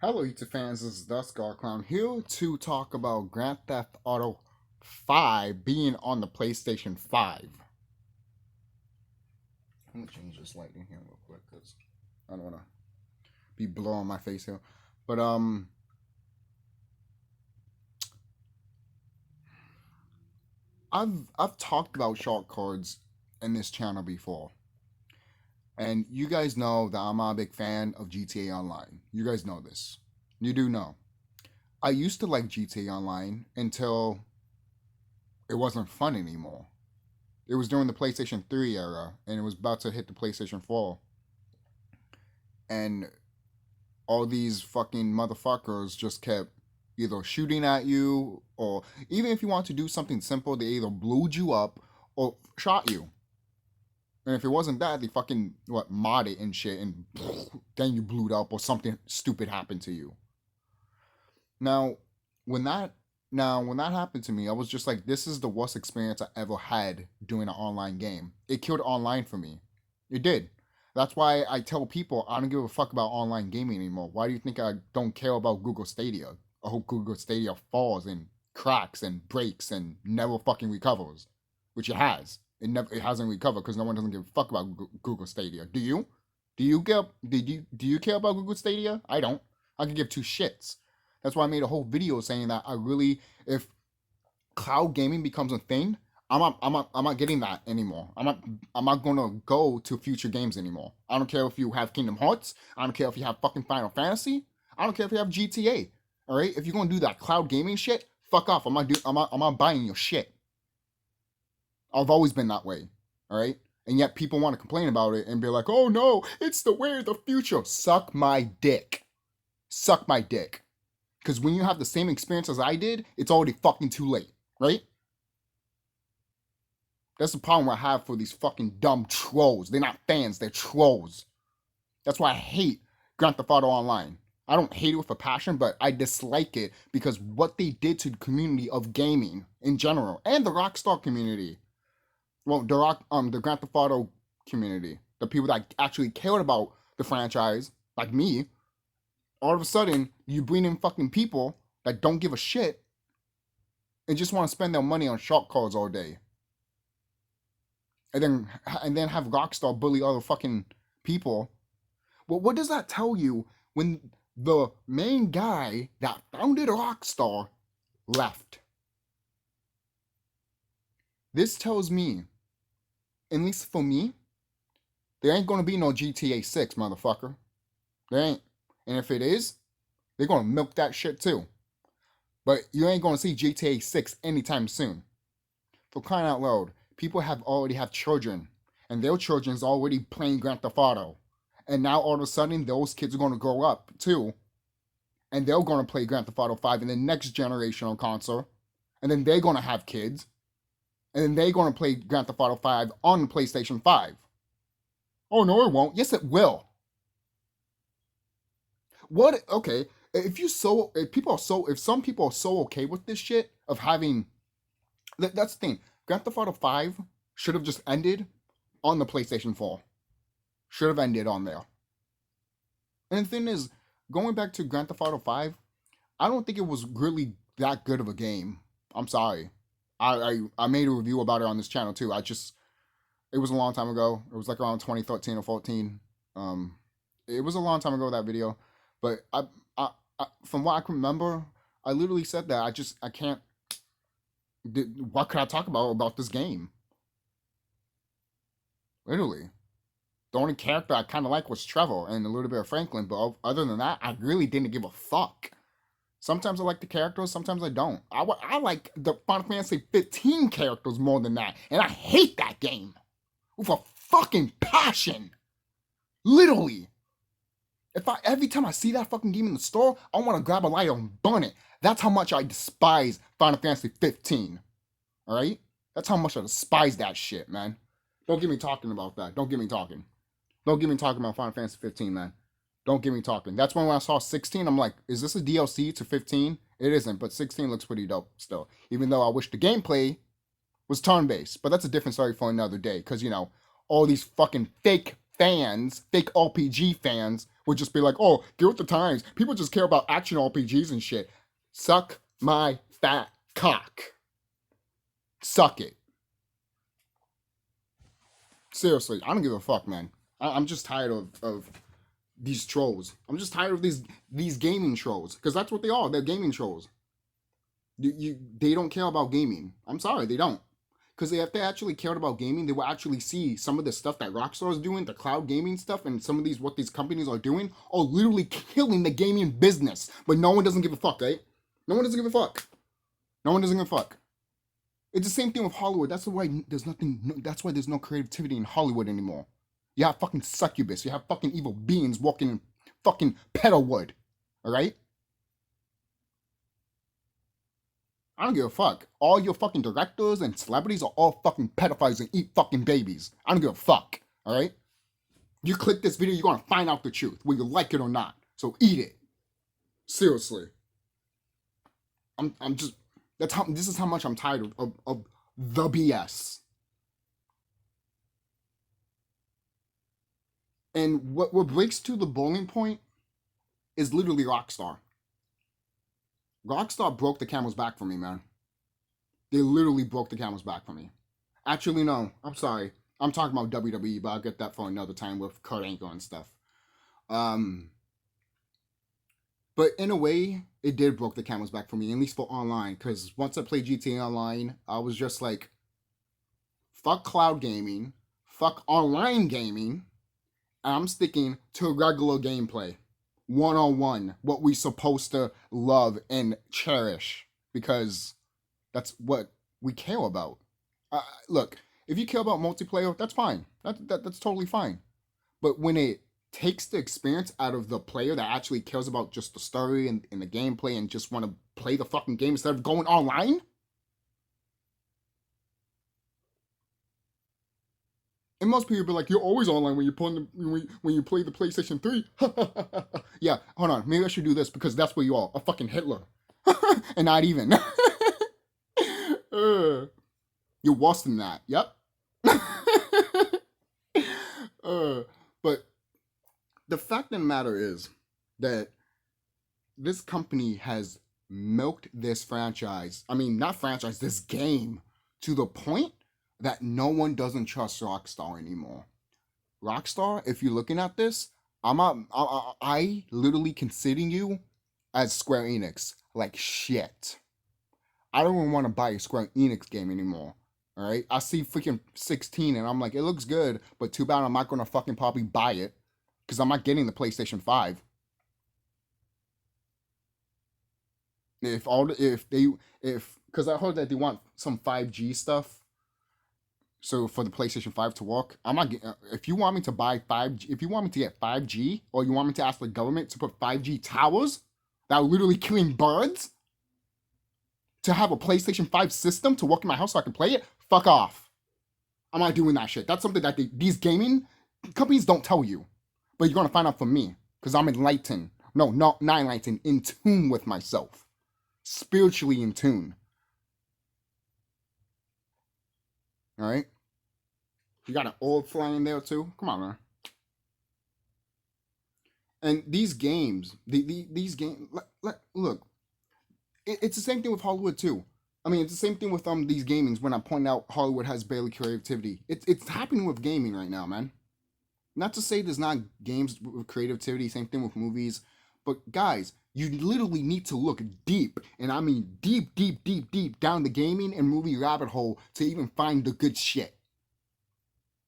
Hello, YouTube fans. This is TheSkullKlown here to talk about Grand Theft Auto 5 being on the PlayStation 5. Let me change this light in here real quick because I don't want to be blowing my face here. But I've talked about short cards in this channel before, and you guys know that I'm a big fan of GTA Online. You guys know this. You do know. I used to like GTA Online until it wasn't fun anymore. It was during the PlayStation 3 era, and it was about to hit the PlayStation 4. And all these fucking motherfuckers just kept either shooting at you, or even if you want to do something simple, they either blew you up or shot you. And if it wasn't that, they fucking, mod it and shit, and then you blew up or something stupid happened to you. Now, when that happened to me, I was just like, this is the worst experience I ever had doing an online game. It killed online for me. It did. That's why I tell people I don't give a fuck about online gaming anymore. Why do you think I don't care about Google Stadia? I hope Google Stadia falls and cracks and breaks and never fucking recovers, which it has. It hasn't recovered because no one doesn't give a fuck about Google Stadia. Do you? Do you care about Google Stadia? I don't. I can give two shits. That's why I made a whole video saying that if cloud gaming becomes a thing, I'm not getting that anymore. I'm not gonna go to future games anymore. I don't care if you have Kingdom Hearts. I don't care if you have fucking Final Fantasy. I don't care if you have GTA. All right, if you're gonna do that cloud gaming shit, fuck off. I'm not buying your shit. I've always been that way. All right, and yet people want to complain about it and be like, oh no, it's the way of the future. Suck my dick. Suck my dick. Because when you have the same experience as I did, it's already fucking too late, right? That's the problem I have for these fucking dumb trolls. They're not fans, they're trolls. That's why I hate Grand Theft Auto Online. I don't hate it with a passion, but I dislike it because what they did to the community of gaming in general, and the Rockstar community. Well, the Grand Theft Auto community, the people that actually cared about the franchise, like me. All of a sudden, you bring in fucking people that don't give a shit and just want to spend their money on short cards all day. And then have Rockstar bully other fucking people. Well, what does that tell you when the main guy that founded Rockstar left? This tells me, at least for me, there ain't gonna be no GTA 6, motherfucker. There ain't. And if it is, they're going to milk that shit too. But you ain't going to see GTA 6 anytime soon. For crying out loud, people already have children. And their children's already playing Grand Theft Auto. And now all of a sudden, those kids are going to grow up too. And they're going to play Grand Theft Auto 5 in the next generational console. And then they're going to have kids. And then they're going to play Grand Theft Auto 5 on the PlayStation 5. Oh, no, it won't. Yes, it will. What? Okay, if some people are so okay with this shit of having, that's the thing. Grand Theft Auto 5 should have just ended on the PlayStation 4. Should have ended on there. And the thing is, going back to Grand Theft Auto 5, I don't think it was really that good of a game. I'm sorry. I made a review about it on this channel too. It was a long time ago. It was like around 2013 or 14. It was a long time ago, that video. But I, from what I can remember, I literally said that I can't. What could I talk about this game? Literally, the only character I kind of like was Trevor and a little bit of Franklin. But other than that, I really didn't give a fuck. Sometimes I like the characters, sometimes I don't. I like the Final Fantasy 15 characters more than that, and I hate that game with a fucking passion. Literally. Every time I see that fucking game in the store, I want to grab a lighter and burn it. That's how much I despise Final Fantasy 15. Alright? That's how much I despise that shit, man. Don't get me talking about that. Don't get me talking. Don't get me talking about Final Fantasy 15, man. Don't get me talking. That's when I saw 16, I'm like, is this a DLC to 15? It isn't, but 16 looks pretty dope still. Even though I wish the gameplay was turn-based. But that's a different story for another day. Because, all these fucking fake fans, fake RPG fans, would just be like, oh, get with the times. People just care about action RPGs and shit. Suck my fat cock. Suck it. Seriously, I don't give a fuck, man. I'm just tired of these trolls. I'm just tired of these gaming trolls. Because that's what they are. They're gaming trolls. They don't care about gaming. I'm sorry, they don't. Because if they actually cared about gaming, they would actually see some of the stuff that Rockstar is doing, the cloud gaming stuff, and some of what these companies are doing, are literally killing the gaming business. But no one doesn't give a fuck, right? No one doesn't give a fuck. No one doesn't give a fuck. It's the same thing with Hollywood. That's why there's that's why there's no creativity in Hollywood anymore. You have fucking succubus. You have fucking evil beings walking in fucking pedalwood. Alright? I don't give a fuck. All your fucking directors and celebrities are all fucking pedophiles and eat fucking babies. I don't give a fuck. Alright? You click this video, you're gonna find out the truth, whether you like it or not. So eat it. Seriously. I'm just... this is how much I'm tired of the BS. And what breaks to the boiling point is literally Rockstar. Rockstar broke the camel's back for me, man. They literally broke the camel's back for me. Actually, no. I'm sorry. I'm talking about WWE, but I'll get that for another time with Kurt Angle and stuff. But in a way, it did broke the camel's back for me, at least for online. Because once I played GTA Online, I was just like, fuck cloud gaming, fuck online gaming, and I'm sticking to regular gameplay. One-on-one, what we supposed to love and cherish. Because that's what we care about. Look, if you care about multiplayer, that's fine. That's totally fine. But when it takes the experience out of the player that actually cares about just the story and the gameplay and just want to play the fucking game instead of going online? And most people be like, you're always online when you play the PlayStation 3. Yeah, hold on. Maybe I should do this because that's what you are. A fucking Hitler. And not even. You're worse than that. Yep. But the fact of the matter is that this company has milked this franchise. I mean, not franchise, this game to the point that no one doesn't trust Rockstar anymore. Rockstar, if you're looking at this, I literally considering you as Square Enix. Like shit. I don't even want to buy a Square Enix game anymore. Alright? I see freaking 16 and I'm like, it looks good, but too bad I'm not gonna fucking probably buy it. Because I'm not getting the PlayStation 5. Because I heard that they want some 5G stuff. So for the PlayStation 5 to work, I'm not getting, if you want me to buy 5G, if you want me to get 5G, or you want me to ask the government to put 5G towers that are literally killing birds to have a PlayStation 5 system to work in my house so I can play it, fuck off. I'm not doing that shit. That's something that these gaming companies don't tell you. But you're going to find out from me. Because I'm enlightened. No, not enlightened. In tune with myself. Spiritually in tune. Alright? You got an old flying there too? Come on, man. And these games, these games, look, it's the same thing with Hollywood too. I mean, it's the same thing with these gamings when I point out Hollywood has barely creativity. It's happening with gaming right now, man. Not to say there's not games with creativity, same thing with movies. But guys, you literally need to look deep, and I mean deep down the gaming and movie rabbit hole to even find the good shit.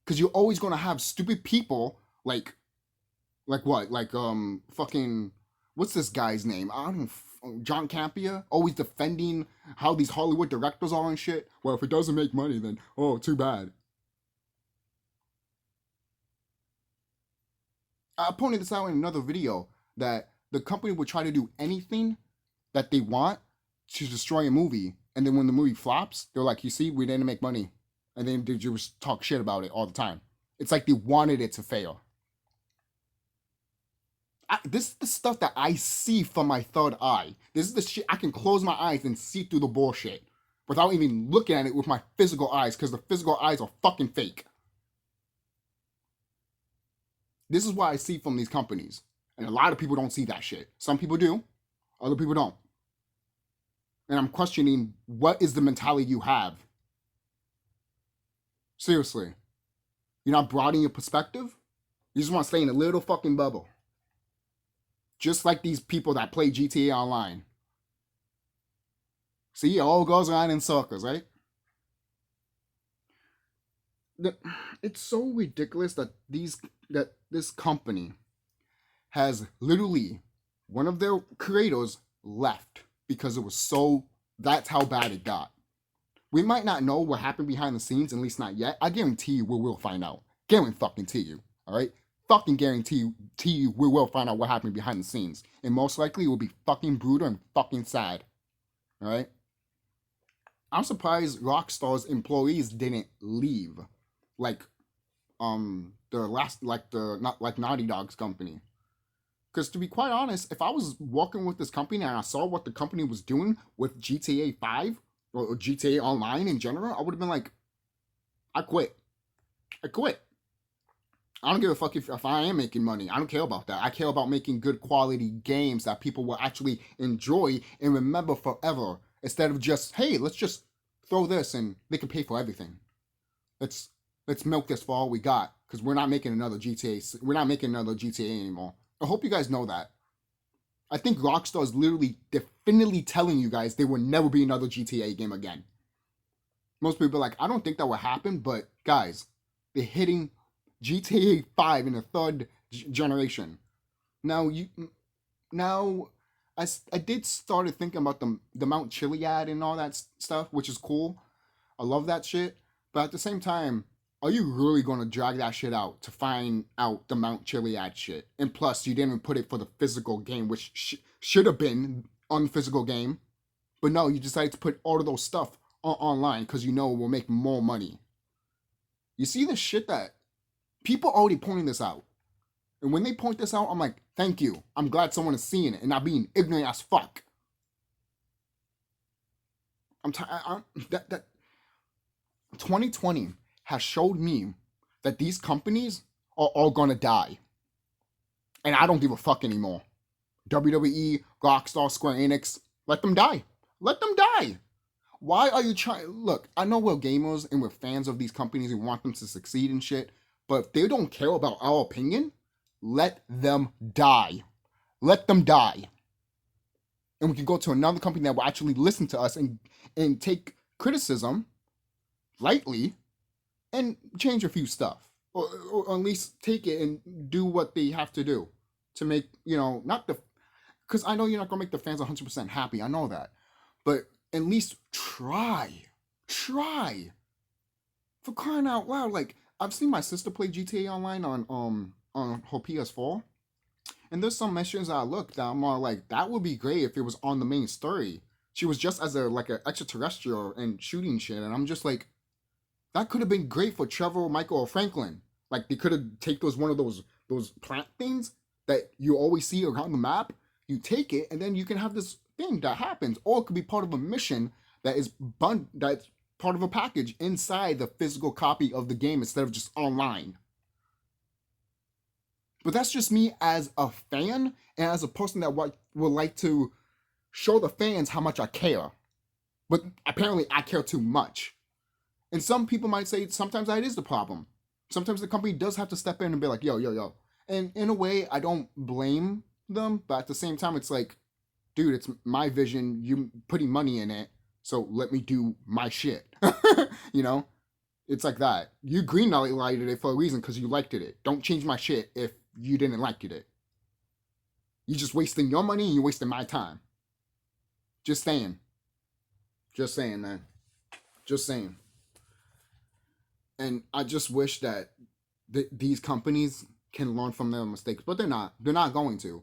Because you're always going to have stupid people like what? Like, fucking, what's this guy's name? I don't know, John Campia, always defending how these Hollywood directors are and shit. Well, if it doesn't make money, then, oh, too bad. I pointed this out in another video, that the company would try to do anything that they want to destroy a movie. And then when the movie flops, they're like, you see, we didn't make money. And then they just talk shit about it all the time. It's like they wanted it to fail. This is the stuff that I see from my third eye. This is the shit I can close my eyes and see through the bullshit without even looking at it with my physical eyes, because the physical eyes are fucking fake. This is what I see from these companies. And a lot of people don't see that shit. Some people do, other people don't. And I'm questioning, what is the mentality you have? Seriously. You're not broadening your perspective? You just want to stay in a little fucking bubble. Just like these people that play GTA Online. See, it all goes around in circles, right? It's so ridiculous that this company has literally one of their creators left because it was so, that's how bad it got. We might not know what happened behind the scenes, at least not yet. I guarantee you we will find out. Guarantee you, all right? Fucking guarantee you we will find out what happened behind the scenes. And most likely it will be fucking brutal and fucking sad, all right? I'm surprised Rockstar's employees didn't leave. Like not like Naughty Dog's company. Because to be quite honest, if I was working with this company and I saw what the company was doing with GTA 5 or GTA Online in general, I would have been like, I quit. I don't give a fuck if I am making money. I don't care about that. I care about making good quality games that people will actually enjoy and remember forever. Instead of just, hey, let's just throw this and they can pay for everything. Let's milk this for all we got, because we're not making another GTA. We're not making another GTA anymore. I hope you guys know that. I think Rockstar is literally definitely telling you guys there will never be another GTA game again. Most people are like, I don't think that will happen, but guys, they're hitting GTA 5 in the third generation. Now I did started thinking about the Mount Chiliad and all that stuff, which is cool. I love that shit. But at the same time, are you really going to drag that shit out to find out the Mount Chiliad shit? And plus, you didn't even put it for the physical game, which should have been on the physical game. But no, you decided to put all of those stuff online because you know it will make more money. You see the shit that people already pointing this out. And when they point this out, I'm like, thank you. I'm glad someone is seeing it and not being ignorant as fuck. That 2020 has showed me that these companies are all gonna die. And I don't give a fuck anymore. WWE, Rockstar, Square Enix, let them die. Let them die. Why are you trying? Look, I know we're gamers and we're fans of these companies and want them to succeed and shit, but if they don't care about our opinion, let them die. Let them die. And we can go to another company that will actually listen to us and take criticism lightly and change a few stuff. Or at least take it and do what they have to do to make, not the... Because I know you're not going to make the fans 100% happy. I know that. But at least try. Try. For crying out loud. Like, I've seen my sister play GTA Online on her PS4. And there's some missions I looked at, I'm all like, that would be great if it was on the main story. She was just as an extraterrestrial and shooting shit. And I'm just like, that could have been great for Trevor, Michael, or Franklin. Like, they could have taken one of those plant things that you always see around the map. You take it, and then you can have this thing that happens. Or it could be part of a mission that's part of a package inside the physical copy of the game instead of just online. But that's just me as a fan and as a person that would like to show the fans how much I care. But apparently I care too much. And some people might say sometimes that is the problem. Sometimes the company does have to step in and be like, yo. And in a way, I don't blame them. But at the same time, it's like, dude, it's my vision. You putting money in it. So let me do my shit. It's like that. You green lighted it for a reason because you liked it. Don't change my shit if you didn't like it. You're just wasting your money and you're wasting my time. Just saying. Just saying, man. Just saying. And I just wish that these companies can learn from their mistakes, but they're not. They're not going to.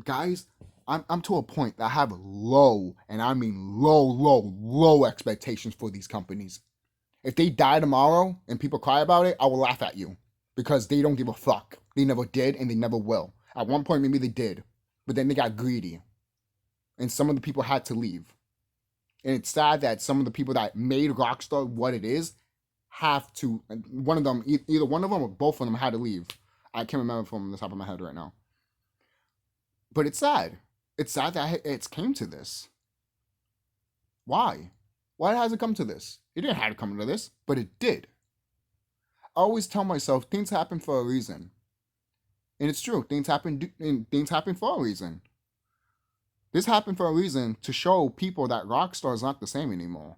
Guys, I'm to a point that I have low, and I mean low expectations for these companies. If they die tomorrow and people cry about it, I will laugh at you because they don't give a fuck. They never did and they never will. At one point, maybe they did, but then they got greedy. And some of the people had to leave. And it's sad that some of the people that made Rockstar what it is have to, either one of them or both of them had to leave. I can't remember from the top of my head right now. But it's sad. It's sad that it's came to this. Why? Why has it come to this? It didn't have to come to this, but it did. I always tell myself things happen for a reason. And it's true. Things happen for a reason. This happened for a reason to show people that Rockstar is not the same anymore.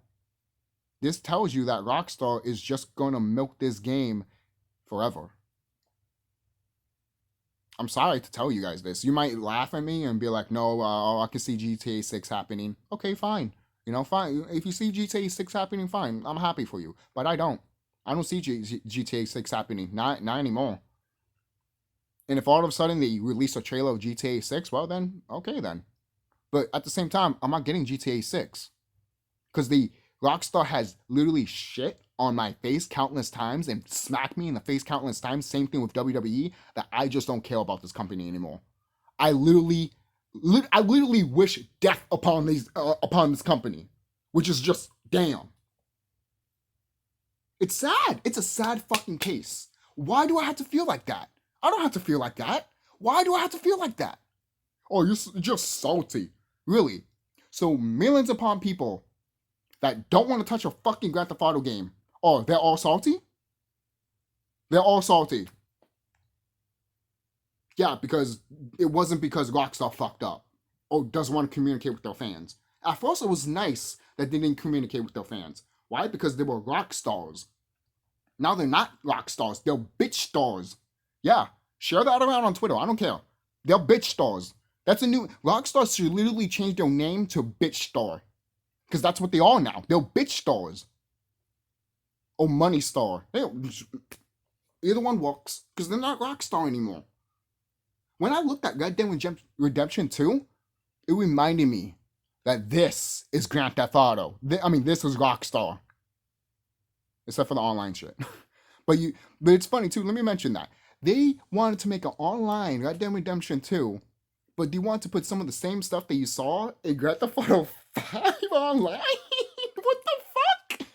This tells you that Rockstar is just going to milk this game forever. I'm sorry to tell you guys this. You might laugh at me and be like, no, I can see GTA 6 happening. Okay, fine. You know, fine. If you see GTA 6 happening, fine. I'm happy for you. But I don't. I don't see GTA 6 happening. Not anymore. And if all of a sudden they release a trailer of GTA 6, well then, okay then. But at the same time, I'm not getting GTA 6. Because the Rockstar has literally shit on my face countless times and smacked me in the face countless times. Same thing with WWE, that I just don't care about this company anymore. I literally wish death upon this company, which is just damn. It's sad. It's a sad fucking case. Why do I have to feel like that? I don't have to feel like that. Why do I have to feel like that? Oh, you're just salty. Really? So millions upon people that don't want to touch a fucking Grand Theft Auto game. Oh, they're all salty? They're all salty. Yeah, because it wasn't because Rockstar fucked up or doesn't want to communicate with their fans. At first, it was nice that they didn't communicate with their fans. Why? Because they were rock stars. Now they're not rock stars. They're bitch stars. Yeah, share that around on Twitter. I don't care. They're bitch stars. That's a new... Rockstar should literally change their name to bitch star. Because that's what they are now. They're bitch stars. Or money star. Either one works. Because they're not Rockstar anymore. When I looked at Red Dead Redemption 2, it reminded me that this is Grand Theft Auto. This is Rockstar. Except for the online shit. But it's funny too. Let me mention that. They wanted to make an online Red Dead Redemption 2, but they wanted to put some of the same stuff that you saw in Grand Theft Auto 5 online? What the fuck?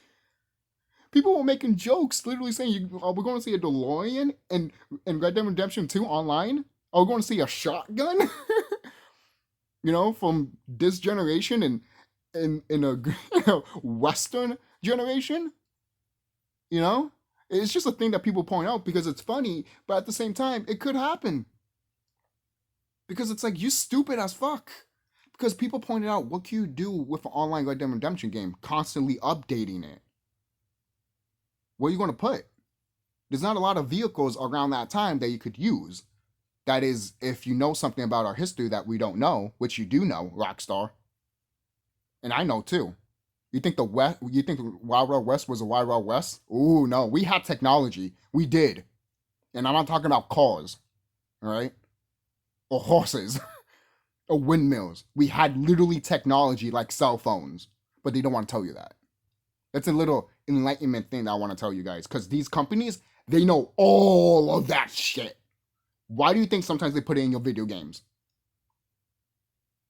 People were making jokes, literally saying, we're going to see a DeLorean in Red Dead Redemption 2 online? Are we going to see a shotgun? From this generation and in a Western generation? It's just a thing that people point out because it's funny, but at the same time, it could happen. Because it's like, you stupid as fuck. Because people pointed out, what can you do with an online Red Dead Redemption game? Constantly updating it. What are you going to put? There's not a lot of vehicles around that time that you could use. That is, if you know something about our history that we don't know, which you do know, Rockstar. And I know too. You think the Wild Wild West was a Wild Wild West? Ooh, no. We had technology. We did. And I'm not talking about cars. All right? Or horses. Or windmills. We had literally technology like cell phones. But they don't want to tell you that. That's a little enlightenment thing that I want to tell you guys. Because these companies, they know all of that shit. Why do you think sometimes they put it in your video games?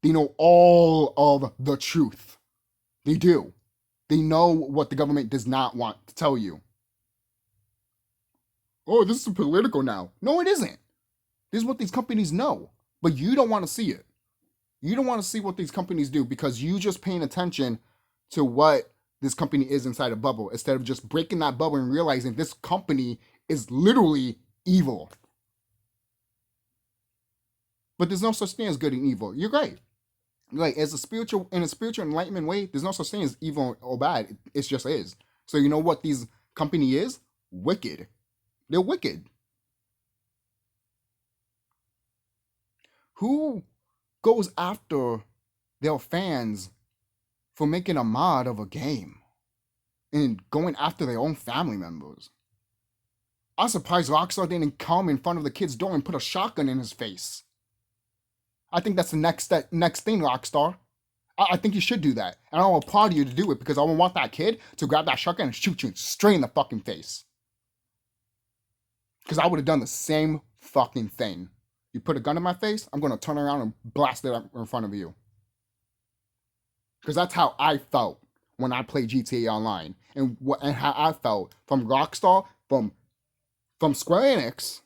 They know all of the truth. They do. They know what the government does not want to tell you. Oh, this is political now. No, it isn't. This is what these companies know. But you don't want to see it. You don't want to see what these companies do because you just paying attention to what this company is inside a bubble instead of just breaking that bubble and realizing this company is literally evil. But there's no such thing as good and evil. You're right. Like, in a spiritual enlightenment way, there's no such thing as evil or bad. It just is. So you know what these company is? Wicked. They're wicked. Who goes after their fans for making a mod of a game and going after their own family members? I'm surprised Rockstar didn't come in front of the kid's door and put a shotgun in his face. I think that's the next thing, Rockstar. I think you should do that. And I will applaud you to do it because I want that kid to grab that shotgun and shoot you straight in the fucking face. Because I would have done the same fucking thing. You put a gun in my face, I'm going to turn around and blast it in front of you. Because that's how I felt when I played GTA Online. And how I felt from Rockstar, from Square Enix,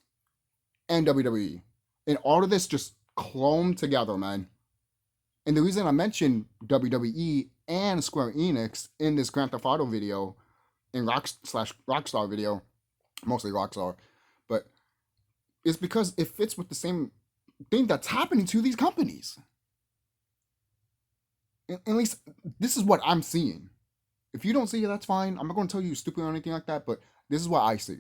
and WWE. And all of this just cloned together, man. And the reason I mentioned WWE and Square Enix in this Grand Theft Auto video, in Rockstar video, mostly Rockstar, but it's because it fits with the same thing that's happening to these companies. At least this is what I'm seeing. If you don't see it, that's fine. I'm not going to tell you stupid or anything like that, but this is what I see.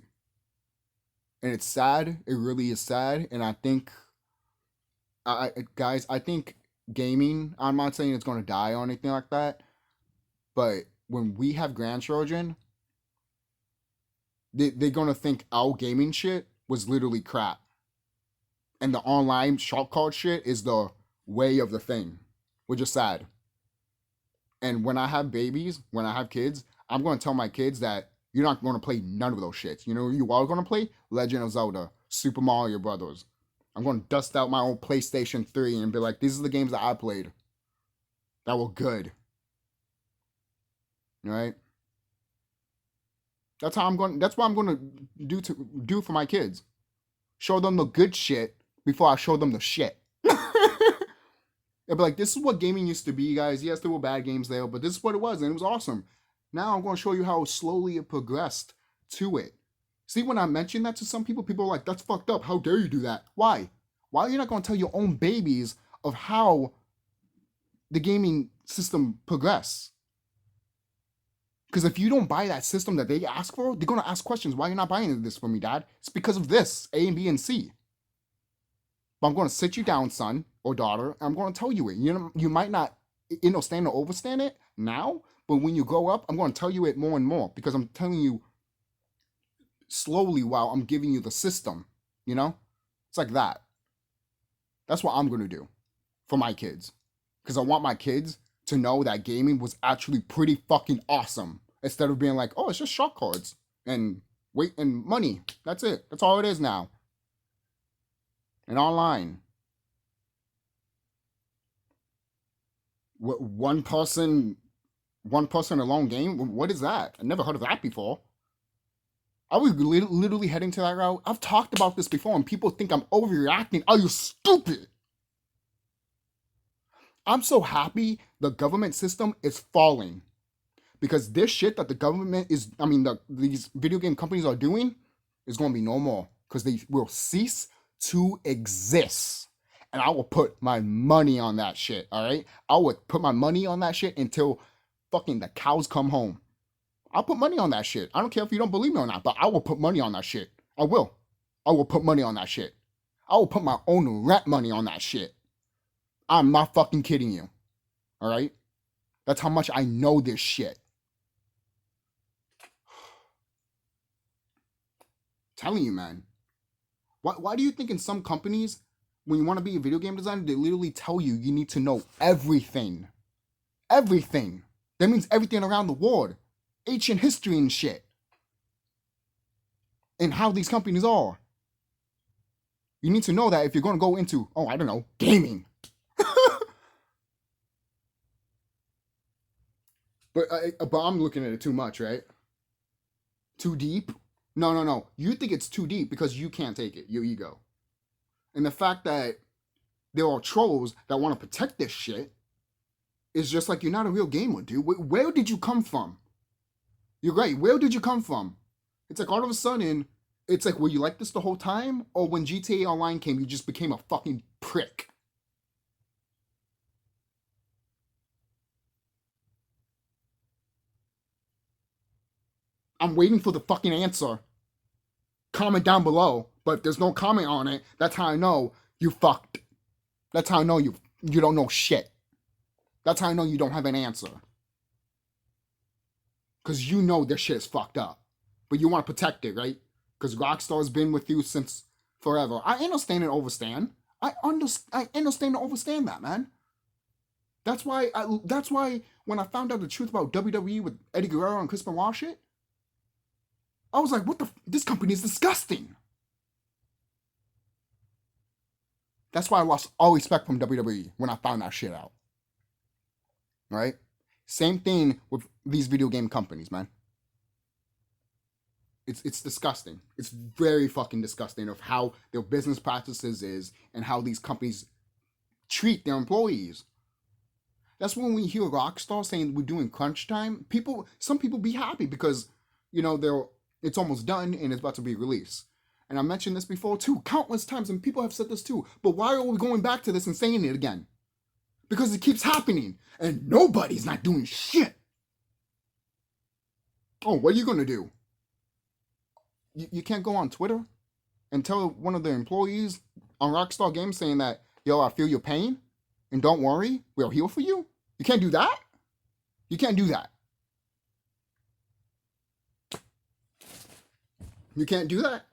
And it's sad. It really is sad. And I think, guys, I think gaming, I'm not saying it's going to die or anything like that, but when we have grandchildren, they're going to think our gaming shit was literally crap. And the online short card shit is the way of the thing, which is sad. And when I have babies, when I have kids, I'm going to tell my kids that you're not going to play none of those shits. You know, you are going to play Legend of Zelda, Super Mario Brothers. I'm going to dust out my old PlayStation 3 and be like, these are the games that I played that were good. All right? That's what I'm going to do for my kids. Show them the good shit before I show them the shit. They'll be like, this is what gaming used to be, guys. Yes, there were bad games there, but this is what it was, and it was awesome. Now I'm going to show you how slowly it progressed to it. See, when I mention that to some people, people are like, that's fucked up. How dare you do that? Why? Why are you not going to tell your own babies of how the gaming system progressed? Because if you don't buy that system that they ask for, they're going to ask questions. Why are you not buying this for me, Dad? It's because of this, A and B and C. But I'm going to sit you down, son or daughter, and I'm going to tell you it. You might not, stand or overstand it now, but when you grow up, I'm going to tell you it more and more because I'm telling you slowly while I'm giving you the system, It's like that. That's what I'm going to do for my kids. Because I want my kids to know that gaming was actually pretty fucking awesome. Instead of being like, oh, it's just shot cards and weight and money. That's it. That's all it is now. And online. One person alone game? What is that? I never heard of that before. I was literally heading to that route. I've talked about this before and people think I'm overreacting. Are you stupid? I'm so happy the government system is falling. Because this shit that the government is, these video game companies are doing is going to be no more. Because they will cease to exist. And I will put my money on that shit, all right? I would put my money on that shit until fucking the cows come home. I'll put money on that shit. I don't care if you don't believe me or not, but I will put money on that shit. I will. I will put money on that shit. I will put my own rent money on that shit. I'm not fucking kidding you. All right? That's how much I know this shit. Telling you, man. Why do you think in some companies, when you want to be a video game designer, they literally tell you you need to know everything? Everything. That means everything around the world. Ancient history and shit. And how these companies are. You need to know that if you're going to go into, gaming. But I'm looking at it too much, right? Too deep? No. You think it's too deep because you can't take it, your ego. And the fact that there are trolls that want to protect this shit is just like, you're not a real gamer, dude. Where did you come from? You're right. Where did you come from? It's like all of a sudden, it's like, were you like this the whole time? Or when GTA Online came, you just became a fucking prick? I'm waiting for the fucking answer. Comment down below. But if there's no comment on it, that's how I know you fucked. That's how I know you don't know shit. That's how I know you don't have an answer. Because you know this shit is fucked up. But you want to protect it, right? Because Rockstar's been with you since forever. I understand and overstand. I understand and overstand that, man. That's why when I found out the truth about WWE with Eddie Guerrero and Chris Benoit shit, I was like, this company is disgusting. That's why I lost all respect from WWE when I found that shit out. Right? Same thing with these video game companies, man. It's disgusting. It's very fucking disgusting of how their business practices is and how these companies treat their employees. That's when we hear Rockstar saying we're doing crunch time. Some people be happy because, it's almost done and it's about to be released. And I mentioned this before too, countless times, and people have said this too. But why are we going back to this and saying it again? Because it keeps happening and nobody's not doing shit. Oh, what are you gonna do? You can't go on Twitter and tell one of the employees on Rockstar Games saying that, yo, I feel your pain, and don't worry, we'll heal for you. You can't do that. You can't do that. You can't do that.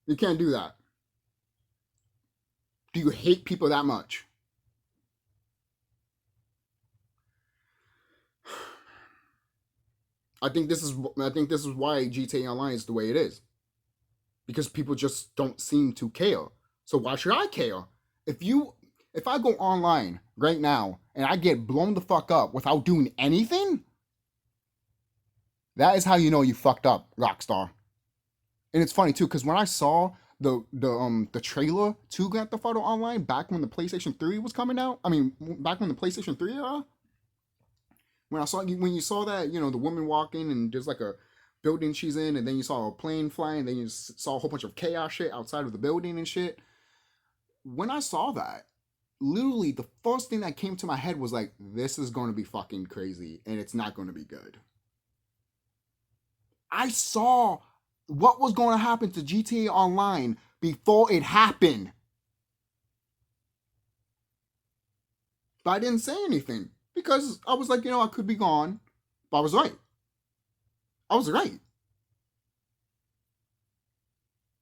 You can't do that. Do you hate people that much? I think this is why GTA Online is the way it is. Because people just don't seem to care. So why should I care? If I go online right now and I get blown the fuck up without doing anything, that is how you know you fucked up, Rockstar. And it's funny too, because when I saw the trailer to Grand Theft Auto Online back when the PlayStation 3 was coming out, back when the PlayStation 3 era, when you saw that, the woman walking and there's like a building she's in, and then you saw a plane flying, and then you saw a whole bunch of chaos shit outside of the building and shit. When I saw that, literally the first thing that came to my head was like, this is going to be fucking crazy and it's not going to be good. I saw what was going to happen to GTA Online before it happened. But I didn't say anything because I was like, I could be gone. But I was right. I was right.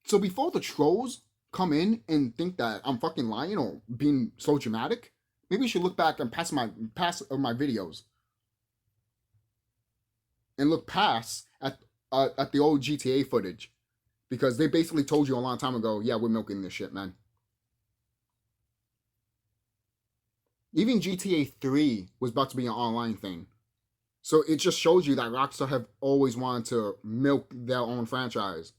So before the trolls come in and think that I'm fucking lying or being so dramatic, maybe you should look back and past my videos and look past at the old GTA footage, because they basically told you a long time ago, yeah, we're milking this shit, man. Even GTA 3 was about to be an online thing. So it just shows you that Rockstar have always wanted to milk their own franchise.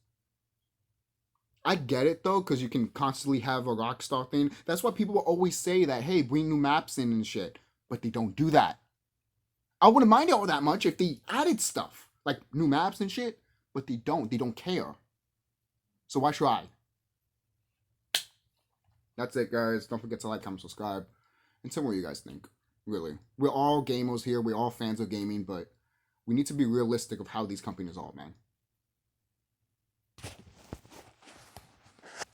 I get it though, because you can constantly have a Rockstar thing. That's why people will always say that, hey, bring new maps in and shit. But they don't do that. I wouldn't mind it all that much if they added stuff, like new maps and shit. But they don't. They don't care. So why should I? That's it, guys. Don't forget to like, comment, subscribe, and tell me what you guys think. Really. We're all gamers here. We're all fans of gaming, but we need to be realistic of how these companies are, man.